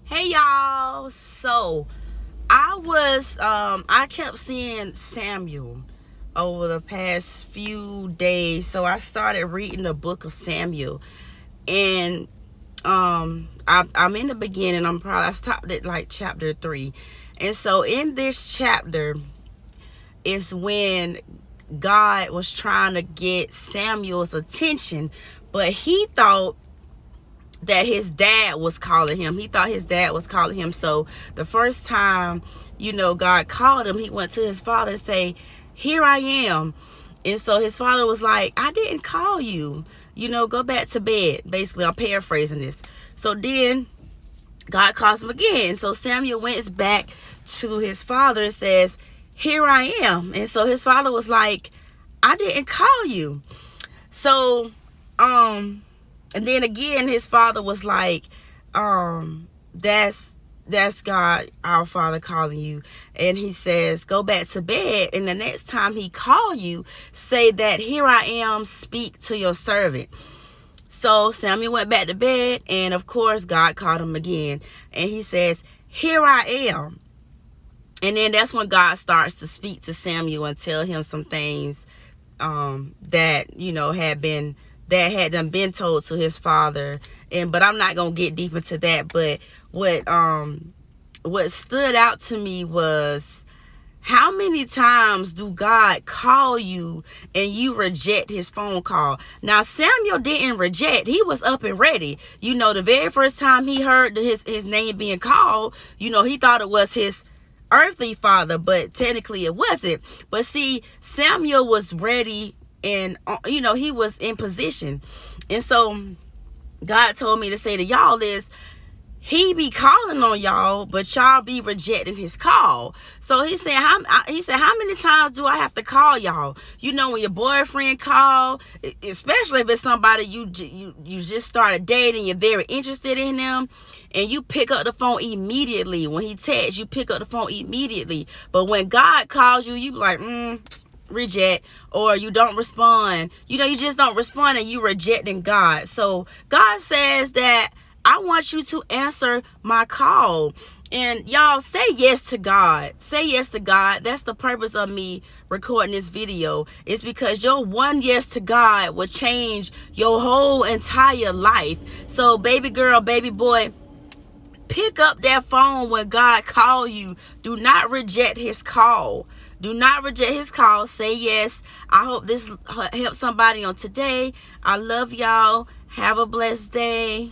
Hey y'all. So I kept seeing Samuel over the past few days. So I started reading the book of Samuel. And I'm in the beginning. I stopped at like chapter 3. And so in this chapter is when God was trying to get Samuel's attention, but he thought that his dad was calling him. He thought his dad was calling him. So the first time, God called him, he went to his father and say, "Here I am." And so his father was like, "I didn't call you. Go back to bed." Basically, I'm paraphrasing this. So then God calls him again. So Samuel went back to his father and says, "Here I am." And so his father was like, "I didn't call you." So, and then again, his father was like, that's God, our Father, calling you. And he says, "Go back to bed. And the next time he call you, say that, 'Here I am, speak to your servant.'" So Samuel went back to bed, and of course, God called him again. And he says, "Here I am." And then that's when God starts to speak to Samuel and tell him some things that had done been told to his father. But I'm not gonna get deep into that. But what stood out to me was, how many times do God call you and you reject his phone call? Now, Samuel didn't reject. He was up and ready. The very first time he heard his name being called, he thought it was his earthly father, but technically it wasn't. But see, Samuel was ready, and he was in position. And so God told me to say to y'all is, he be calling on y'all, but y'all be rejecting his call. So he said, how many times do I have to call y'all? When your boyfriend call, especially if it's somebody you just started dating, you're very interested in them, and you pick up the phone immediately. When he texts, you pick up the phone immediately. But when God calls you, you be like, reject, or you don't respond. You just don't respond, and you rejecting God. So God says that I want you to answer my call. And y'all, say yes to God. Say yes to God. That's the purpose of me recording this video. It's because your one yes to God will change your whole entire life. So baby girl, baby boy, pick up that phone when God call you. Do not reject his call. Do not reject his call. Say yes. I hope this helps somebody on today. I love y'all. Have a blessed day.